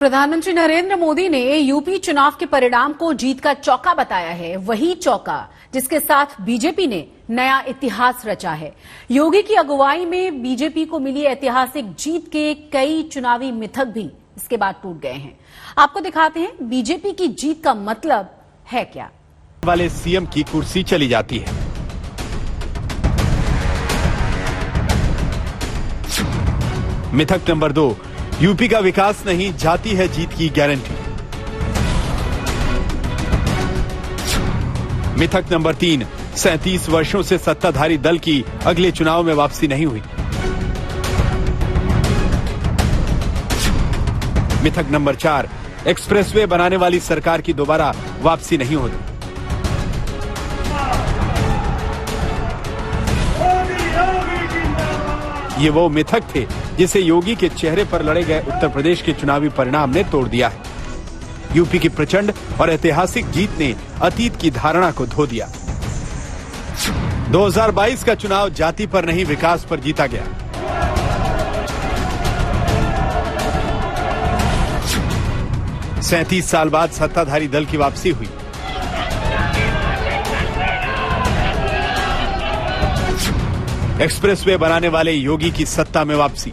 प्रधानमंत्री नरेंद्र मोदी ने यूपी चुनाव के परिणाम को जीत का चौका बताया है। वही चौका जिसके साथ बीजेपी ने नया इतिहास रचा है। योगी की अगुवाई में बीजेपी को मिली ऐतिहासिक जीत के कई चुनावी मिथक भी इसके बाद टूट गए हैं। आपको दिखाते हैं बीजेपी की जीत का मतलब है क्या। वाले सीएम की कुर्सी चली जाती है। मिथक नंबर 2, यूपी का विकास नहीं, जाती है जीत की गारंटी। मिथक नंबर 3, 37 वर्षों से सत्ताधारी दल की अगले चुनाव में वापसी नहीं हुई। मिथक नंबर 4, एक्सप्रेसवे बनाने वाली सरकार की दोबारा वापसी नहीं होती। ये वो मिथक थे जिसे योगी के चेहरे पर लड़े गए उत्तर प्रदेश के चुनावी परिणाम ने तोड़ दिया है। यूपी की प्रचंड और ऐतिहासिक जीत ने अतीत की धारणा को धो दिया। 2022 का चुनाव जाति पर नहीं, विकास पर जीता गया। सैंतीस साल बाद सत्ताधारी दल की वापसी हुई। एक्सप्रेसवे बनाने वाले योगी की सत्ता में वापसी।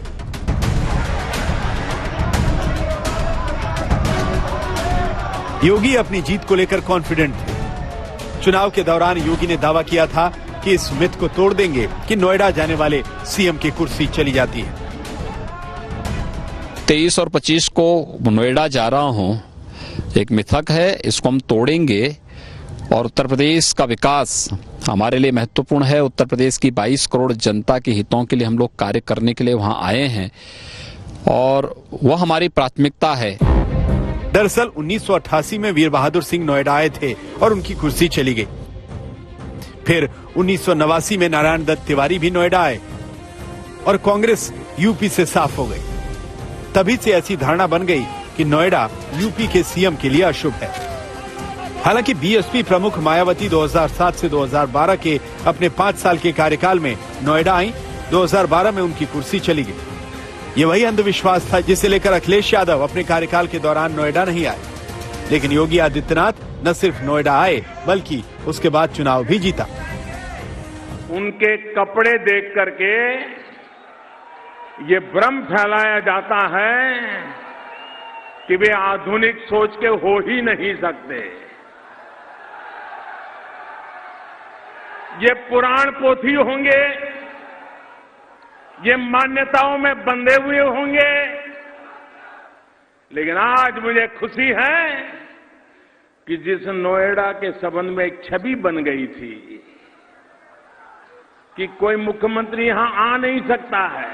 योगी अपनी जीत को लेकर कॉन्फिडेंट थे। चुनाव के दौरान योगी ने दावा किया था कि इस मिथ को तोड़ देंगे कि नोएडा जाने वाले सीएम की कुर्सी चली जाती है। 23 और 25 को नोएडा जा रहा हूं, एक मिथक है, इसको हम तोड़ेंगे और उत्तर प्रदेश का विकास हमारे लिए महत्वपूर्ण है। उत्तर प्रदेश की 22 करोड़ जनता के हितों के लिए हम लोग कार्य करने के लिए वहां आए हैं और वह हमारी प्राथमिकता है। दरअसल 1988 में वीर बहादुर सिंह नोएडा आए थे और उनकी कुर्सी चली गई। फिर 1989 में नारायण दत्त तिवारी भी नोएडा आए और कांग्रेस यूपी से साफ हो गई। तभी से ऐसी धारणा बन गई कि नोएडा यूपी के सीएम के लिए अशुभ है। हालांकि बीएसपी प्रमुख मायावती 2007 से 2012 के अपने 5 साल के कार्यकाल में नोएडा आई। 2012 में उनकी कुर्सी चली गई। ये वही अंधविश्वास था जिसे लेकर अखिलेश यादव अपने कार्यकाल के दौरान नोएडा नहीं आए। लेकिन योगी आदित्यनाथ न सिर्फ नोएडा आए बल्कि उसके बाद चुनाव भी जीता। उनके कपड़े देख करके ये भ्रम फैलाया जाता है कि वे आधुनिक सोच के हो ही नहीं सकते। ये पुराण पोथी होंगे, ये मान्यताओं में बंधे हुए होंगे। लेकिन आज मुझे खुशी है कि जिस नोएडा के संबंध में एक छवि बन गई थी कि कोई मुख्यमंत्री यहां आ नहीं सकता है,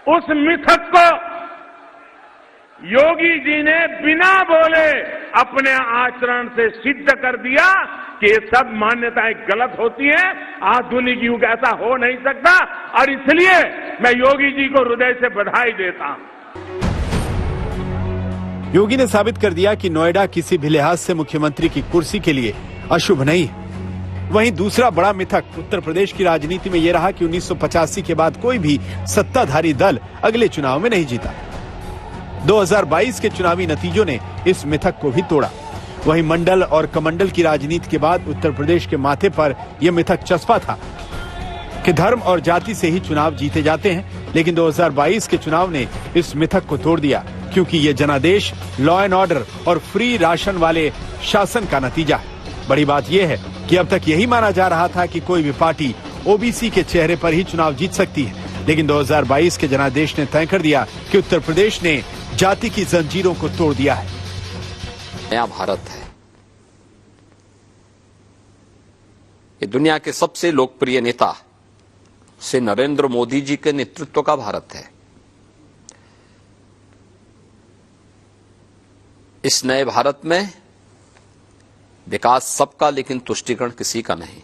उस मिथक को योगी जी ने बिना बोले अपने आचरण से सिद्ध कर दिया कि ये सब मान्यताएं गलत होती हैं। आधुनिक युग ऐसा हो नहीं सकता और इसलिए मैं योगी जी को हृदय से बधाई देता हूं। योगी ने साबित कर दिया कि नोएडा किसी भी लिहाज से मुख्यमंत्री की कुर्सी के लिए अशुभ नहीं है। वहीं दूसरा बड़ा मिथक उत्तर प्रदेश की राजनीति में यह रहा कि 1985 के बाद कोई भी सत्ताधारी दल अगले चुनाव में नहीं जीता। 2022 के चुनावी नतीजों ने इस मिथक को भी तोड़ा। वहीं मंडल और कमंडल की राजनीति के बाद उत्तर प्रदेश के माथे पर यह मिथक चस्पा था कि धर्म और जाति से ही चुनाव जीते जाते हैं। लेकिन 2022 के चुनाव ने इस मिथक को तोड़ दिया, क्योंकि ये जनादेश, लॉ एंड ऑर्डर और फ्री राशन वाले शासन का नतीजा है। बड़ी बात यह है कि अब तक यही माना जा रहा था कि कोई भी पार्टी ओबीसी के चेहरे पर ही चुनाव जीत सकती है। लेकिन 2022 के जनादेश ने तय कर दिया कि उत्तर प्रदेश ने जाति की जंजीरों को तोड़ दिया है। नया भारत है। ये दुनिया के सबसे लोकप्रिय नेता से नरेंद्र मोदी जी के नेतृत्व का भारत है। इस नए भारत में विकास सबका, लेकिन तुष्टीकरण किसी का नहीं।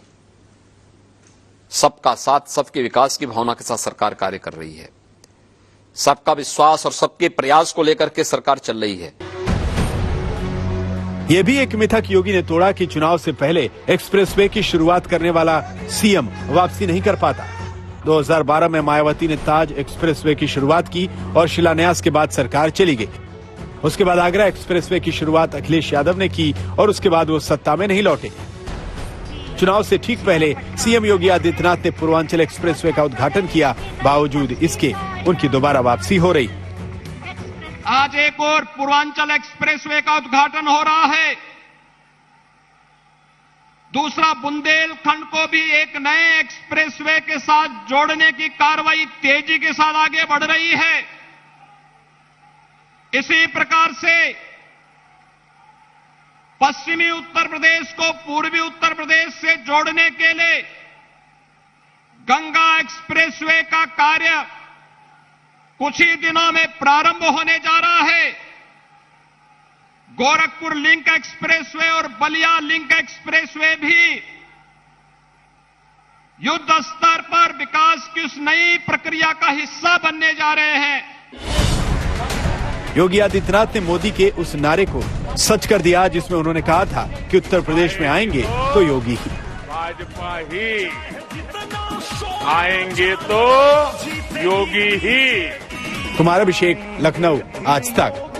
सबका साथ, सबके विकास की भावना के साथ सरकार कार्य कर रही है। सबका विश्वास और सबके प्रयास को लेकर के सरकार चल रही है। ये भी एक मिथक योगी ने तोड़ा कि चुनाव से पहले एक्सप्रेसवे की शुरुआत करने वाला सीएम वापसी नहीं कर पाता। 2012 में मायावती ने ताज एक्सप्रेसवे की शुरुआत की और शिलान्यास के बाद सरकार चली गई। उसके बाद आगरा एक्सप्रेसवे की शुरुआत अखिलेश यादव ने की और उसके बाद वो सत्ता में नहीं लौटे। चुनाव से ठीक पहले सीएम योगी आदित्यनाथ ने पूर्वांचल एक्सप्रेसवे का उद्घाटन किया। बावजूद इसके उनकी दोबारा वापसी हो रही। आज एक और पूर्वांचल एक्सप्रेसवे का उद्घाटन हो रहा है। दूसरा, बुंदेलखंड को भी एक नए एक्सप्रेसवे के साथ जोड़ने की कार्रवाई तेजी के साथ आगे बढ़ रही है। इसी प्रकार से पश्चिमी उत्तर प्रदेश को पूर्वी उत्तर प्रदेश से जोड़ने के लिए गंगा एक्सप्रेसवे का कार्य कुछ ही दिनों में प्रारंभ होने जा रहा है। गोरखपुर लिंक एक्सप्रेसवे और बलिया लिंक एक्सप्रेसवे भी युद्ध स्तर पर विकास की उस नई प्रक्रिया का हिस्सा बनने जा रहे हैं। योगी आदित्यनाथ ने मोदी के उस नारे को सच कर दिया जिसमें उन्होंने कहा था कि उत्तर प्रदेश में आएंगे तो योगी ही, भाजपा ही आएंगे तो योगी ही। कुमार अभिषेक, लखनऊ, आज तक।